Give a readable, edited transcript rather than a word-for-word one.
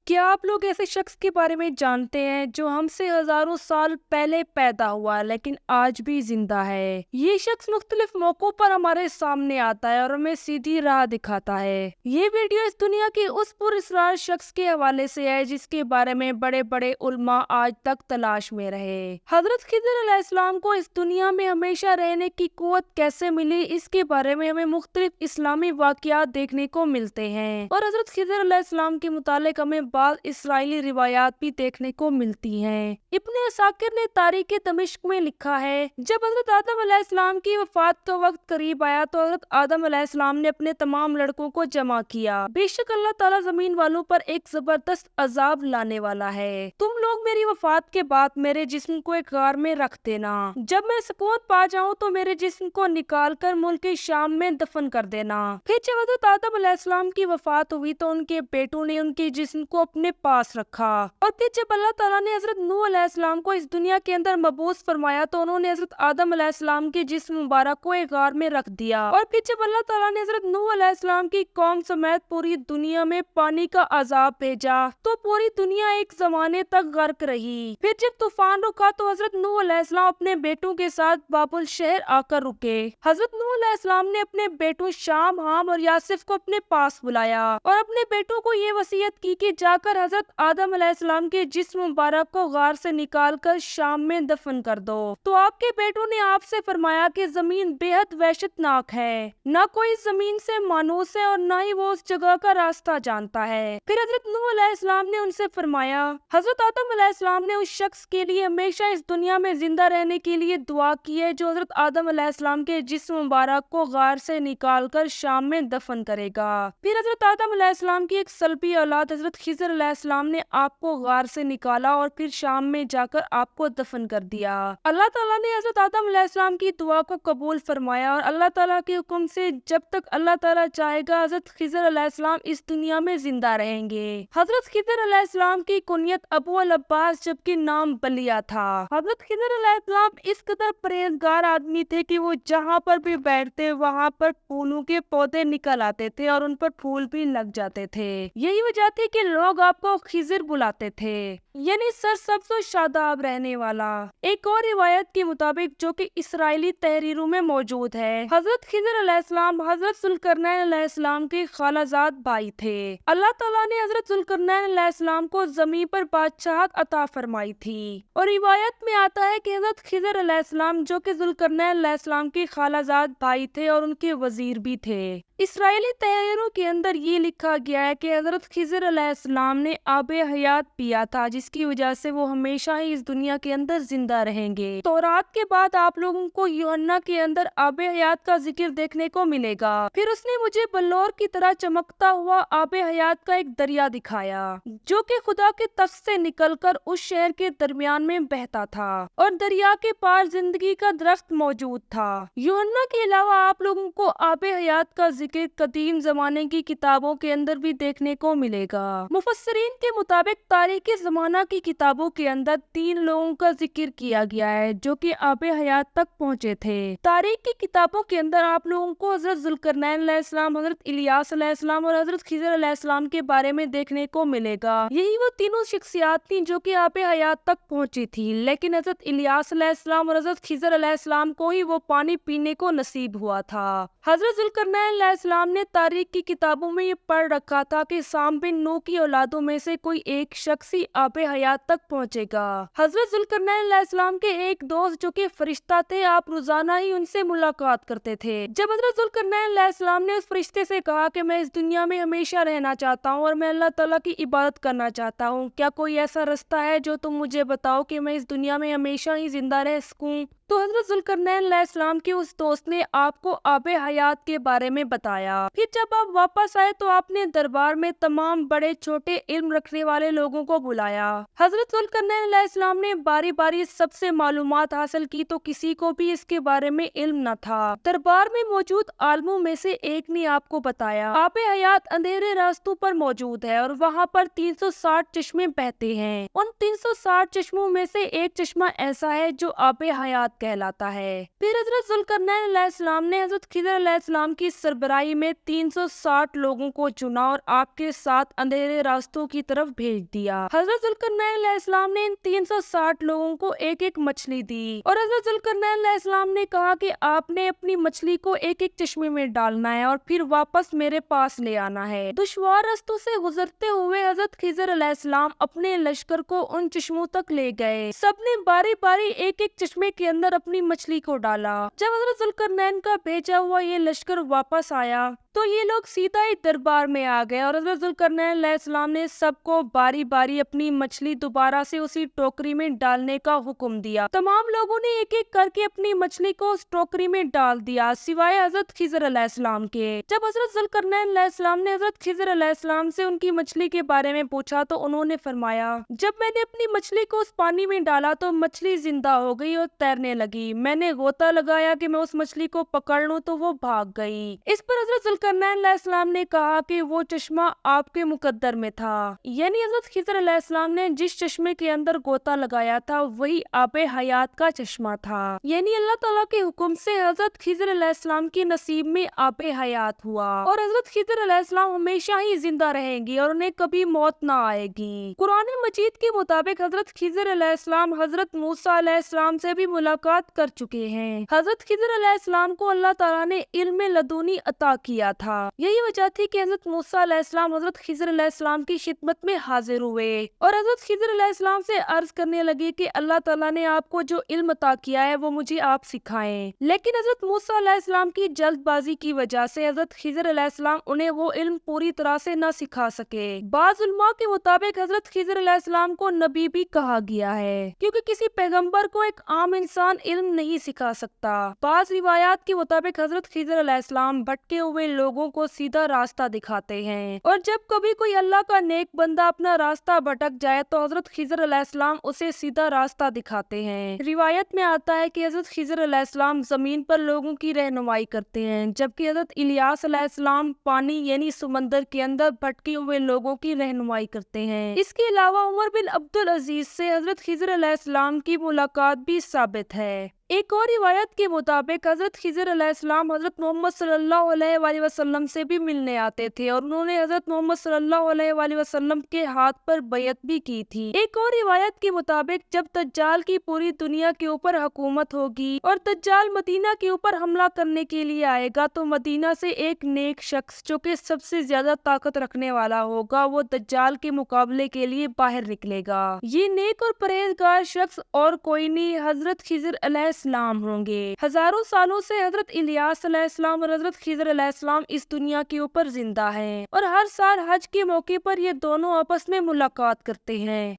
क्या आप लोग ऐसे शख्स के बारे में जानते हैं जो हमसे हजारों साल पहले पैदा हुआ लेकिन आज भी जिंदा है। ये शख्स मुख्तलिफ मौकों पर हमारे सामने आता है और हमें सीधी राह दिखाता है। ये वीडियो इस दुनिया के उस पुरस्कार शख्स के हवाले से है जिसके बारे में बड़े बड़े उल्मा आज तक तलाश में रहे। हजरत खिज़र अलैहिस्सलाम को इस दुनिया में हमेशा रहने की कुव्वत कैसे मिली, इसके बारे में हमें मुख्तलिफ इस्लामी वाक़ियात देखने को मिलते हैं और हजरत खिज़र अलैहिस्सलाम के मुतालिक हमें बाद इसराइली रिवायात भी देखने को मिलती हैं। इब्ने असाकिर ने तारीख दमिश्क में लिखा है, जब हजरत आदम अलैहिस्सलाम की वफात का वक्त करीब आया तो हजरत आदम अलैहिस्सलाम ने अपने तमाम लड़कों को जमा किया। बेशक अल्लाह ताला जमीन वालों पर एक जबरदस्त अजाब लाने वाला है। तुम लोग मेरी वफात के बाद मेरे जिस्म को एक गार में रख देना। जब मैं सुकून पा जाऊं तो मेरे जिस्म को निकाल कर मुल्क शाम में दफन कर देना। फिर जब हजरत आदम अलैहिस्सलाम की वफात हुई तो उनके बेटों ने उनके जिस्म को अपने पास रखा और फिर जब अल्लाह ताला ने हजरत नूह अलैहिस्सलाम को इस दुनिया के अंदर मबूस फरमाया तो उन्होंने हजरत आदम अलैहिस्सलाम के जिस्म मुबारक को एक गार में रख दिया। और फिर जब अल्लाह ताला ने हजरत नूह अलैहिस्सलाम की कौम समेत पूरी दुनिया में पानी का अजाब भेजा तो पूरी दुनिया एक जमाने तक गर्क रही। फिर जब तूफान रुका तो हजरत नूह अलैहिस्सलाम अपने बेटों के साथ बाबुल शहर आकर रुके। हजरत नूह अलैहिस्सलाम ने अपने बेटों शाम, हाम और यासिफ को अपने पास बुलाया और अपने बेटों को ये वसीयत की कि जाकर हजरत आदम अलैहिस्सलाम के जिस्म मुबारक को गार से निकालकर शाम में दफन कर दो। तो आपके बेटों ने आपसे फरमाया कि जमीन बेहद वहशतनाक है, न कोई जमीन से मानूस है और न ही वो उस जगह का रास्ता जानता है। फिर हजरत नूह अलैहिस्सलाम ने उनसे फरमाया, हजरत आदम अलैहिस्सलाम ने उस शख्स के लिए हमेशा इस दुनिया में जिंदा रहने के लिए दुआ की है जो हजरत आदम अलैहिस्सलाम के जिस्म मुबारक को गार से निकालकर शाम में दफन करेगा। फिर हजरत आदम अलैहिस्सलाम की एक सल्बी औलाद हजरत खिज़र अलैहिस्सलाम ने आपको गार से निकाला और फिर शाम में जाकर आपको दफन कर दिया। अल्लाह ताला ने हजरत आदम अलैहिस्सलाम की दुआ को कबूल फरमाया और अल्लाह ताला के हुक्म से जब तक अल्लाह ताला चाहेगा हजरत खिज़र अलैहिस्सलाम इस दुनिया में जिंदा रहेंगे। हजरत खिज़र अलैहिस्सलाम की कुनियत अबू अल अब्बास जबकि नाम बलिया था। हजरत खिज़र अलैहिस्सलाम इस कदर परहेजगार आदमी थे कि वो जहाँ पर भी बैठते वहाँ पर फूलों के पौधे निकल आते थे और उन पर फूल भी लग जाते थे। यही वजह थी कि लोग आपको खिज़र बुलाते थे, यानी सरसब्ज और शादाब रहने वाला। एक और रिवायत के मुताबिक जो कि इसराइली तहरीरों में मौजूद है, हजरत खिज़र अलैहिस्सलाम हजरत ज़ुल्करनैन अलैहिस्सलाम के खालाजाद भाई थे। अल्लाह ताला ने हजरत ज़ुल्करनैन अलैहिस्सलाम को जमीन पर बादशाहत अता फरमाई थी और रिवायत में आता है कि हजरत खिज़र अलैहिस्सलाम जो कि ज़ुल्करनैन अलैहिस्सलाम के खालाजाद भाई थे और उनके वजीर भी थे। इसराइली तहरीरों के अंदर ये लिखा गया है कि हजरत खिज़र अलैहिस्सलाम ने आबे हयात पिया था जिसकी वजह से वो हमेशा ही इस दुनिया के अंदर जिंदा रहेंगे। तौरात के बाद आप लोगों को यूहन्ना के अंदर आबे हयात का जिक्र देखने को मिलेगा। फिर उसने मुझे बल्लौर की तरह चमकता हुआ आबे हयात का एक दरिया दिखाया जो कि खुदा के तख्त से निकलकर उस शहर के दरमियान में बहता था और दरिया के पार जिंदगी का दरख्त मौजूद था। यूहन्ना के अलावा आप लोगों को आबे हयात का जिक्र कदीम जमाने की किताबों के अंदर भी देखने को मिलेगा। मुफस्सिरीन के मुताबिक तारीख़ ज़माना की किताबों के अंदर 3 लोगों का जिक्र किया गया है जो कि आबे हयात तक पहुँचे थे। तारीख़ की किताबों के अंदर आप लोगों को हजरत ज़ुल्करनैन अलैहिस्सलाम, हजरत इलियास अलैहिस्सलाम और हजरत खिज़र अलैहिस्सलाम के बारे में देखने को मिलेगा। यही वो तीनों शख्सियात थी जो कि आबे हयात तक पहुँची थी, लेकिन हजरत इलियास अलैहिस्सलाम और हजरत खिज़र अलैहिस्सलाम को ही वो पानी पीने को नसीब हुआ था। हजरत ज़ुल्करनैन अलैहिस्सलाम ने तारीख़ की किताबों में ये पढ़ रखा था कि साम बिन नूह की औलादों में से कोई एक शख्स ही आबे हयात तक पहुंचेगा। हजरत ज़ुल्करनैन अलैहिस्सलाम के एक दोस्त जो कि फरिश्ता थे, आप रोजाना ही उनसे मुलाकात करते थे। जब हजरत ज़ुल्करनैन अलैहिस्सलाम ने उस फरिश्ते से कहा कि मैं इस दुनिया में हमेशा रहना चाहता हूँ और मैं अल्लाह ताला की इबादत करना चाहता हूँ, क्या कोई ऐसा रास्ता है जो तुम मुझे बताओ कि मैं इस दुनिया में हमेशा ही जिंदा रह सकूं? तो हजरत ज़ुल्करनैन अलैहिस्सलाम के उस दोस्त ने आपको आबे हयात के बारे में बताया। फिर जब आप वापस आए तो आपने दरबार में तमाम बड़े छोटे इल्म रखने वाले लोगों को बुलाया। हजरत ज़ुल्करनैन अलैहिस्सलाम ने बारी बारी सबसे मालूमात हासिल की तो किसी को भी इसके बारे में इल्म न था। दरबार में मौजूद आलमों में से एक ने आपको बताया आबे हयात अंधेरे रास्तों पर मौजूद है और वहाँ पर 360 चश्मे बहते हैं। उन 360 चश्मों में से एक चश्मा ऐसा है जो आबे हयात कहलाता है। फिर हजरत जुल्करनैन अलैहिस्सलाम ने हजरत खिज़र अलैहिस्सलाम की सरबराही में 360 लोगों को चुना और आपके साथ अंधेरे रास्तों की तरफ भेज दिया। हजरत जुल्करनैन अलैहिस्सलाम ने इन 360 लोगों को एक एक मछली दी और हजरत जुल्करनैन अलैहिस्सलाम ने कहा कि आपने अपनी मछली को एक एक चश्मे में डालना है और फिर वापस मेरे पास ले आना है। दुश्वार रास्तों से गुजरते हुए हजरत खिज़र अलैहिस्सलाम अपने लश्कर को उन चश्मों तक ले गए। सबने बारी बारी एक एक चश्मे के अंदर अपनी मछली को डाला। जब हजरत जुल्करनैन का भेजा हुआ ये लश्कर वापस आया तो ये लोग सीधा ही दरबार में आ गए और हजरत जुल्करनैन अलैहिस्सलाम ने सबको बारी बारी अपनी मछली दोबारा से उसी टोकरी में डालने का हुक्म दिया। तमाम लोगों ने एक एक करके अपनी मछली को उस टोकरी में डाल दिया सिवाय हजरत खिज़र अलैहिस्सलाम के। जब हजरत जुल्करनैन अलैहिस्सलाम ने हजरत खिज़र अलैहिस्सलाम से उनकी मछली के बारे में पूछा तो उन्होंने फरमाया, जब मैंने अपनी मछली को उस पानी में डाला तो मछली जिंदा हो गई और तैरने लगी। मैंने गोता लगाया कि मैं उस मछली को पकड़ लूं तो वो भाग गई। इस पर हजरत जुल्करनैन अलैहिस्सलाम ने कहा कि वो चश्मा आपके मुकद्दर में था, यानी हजरत खिज़र अलैहिस्सलाम ने जिस चश्मे के अंदर गोता लगाया था वही आबे हयात का चश्मा था, यानी अल्लाह ताला के हुक्म से हजरत खिज़र अलैहिस्सलाम के नसीब में आबे हयात हुआ और हजरत खिज़र अलैहिस्सलाम हमेशा ही जिंदा रहेंगी और उन्हें कभी मौत ना आएगी। कुरान मजीद के मुताबिक हजरत खिज़र अलैहिस्सलाम हजरत मूसा अलैहिस्सलाम से भी मुलाकात कर चुके हैं। हजरत खिज़र अलैहिस्सलाम को अल्लाह ताला ने इल्म लदुनी अता किया था। यही वजह थी कि हजरत मूसा अलैहिस्सलाम हजरत खिज़र अलैहिस्सलाम की खिदमत में हाजिर हुए और हजरत खिज़र अलैहिस्सलाम से अर्ज करने लगे कि अल्लाह ताला ने आपको जो इल्म अता किया है वो मुझे आप सिखाएं। लेकिन हजरत मूसा अलैहिस्सलाम की जल्दबाजी की वजह से हजरत खिज़र अलैहिस्सलाम उन्हें वो इल्म पूरी तरह से न सिखा सके। बाज़ उलमा के मुताबिक हजरत खिज़र अलैहिस्सलाम को नबी भी कहा गया है क्योंकि किसी पैगंबर को एक आम इंसान इल्म नहीं सिखा सकता। बाज़ रिवायात के मुताबिक हजरत खिज़र अलैहिस्सलाम भटके हुए लोगों को सीधा रास्ता दिखाते हैं और जब कभी कोई अल्लाह का नेक बंदा अपना रास्ता भटक जाए तो हजरत खिज़र अलैहिस्सलाम उसे सीधा रास्ता दिखाते हैं। रिवायत में आता है कि हजरत खिज़र अलैहिस्सलाम जमीन पर लोगों की रहनुमाई करते हैं जबकि हजरत इलियास अलैहिस्सलाम पानी यानी समंदर के अंदर भटके हुए लोगों की रहनुमाई करते हैं। इसके अलावा उमर बिन अब्दुल अजीज से हजरत खिज़र अलैहिस्सलाम की मुलाकात भी साबित है। एक और रिवायत के मुताबिक हजरत खिज़र अलैहिस्सलाम हजरत मोहम्मद सल्लल्लाहु अलैहि वसल्लम से भी मिलने आते थे और उन्होंने हजरत मोहम्मद सल्लल्लाहु अलैहि वसल्लम के हाथ पर बैत भी की थी। एक और रिवायत के मुताबिक जब दज्जाल की पूरी दुनिया के ऊपर हुकूमत होगी और दज्जाल मदीना के ऊपर हमला करने के लिए आएगा तो मदीना से एक नेक शख्स जो कि सबसे ज्यादा ताकत रखने वाला होगा वो दज्जाल के मुकाबले के लिए बाहर निकलेगा। ये नेक और परहेजगार शख्स और कोई नहीं हजरत खिज़र अलैहिस्सलाम होंगे। हजारों सालों से हजरत इलियास अलैहिस्सलाम और हजरत खिज़र अलैहिस्सलाम इस दुनिया के ऊपर जिंदा हैं और हर साल हज के मौके पर ये दोनों आपस में मुलाकात करते हैं।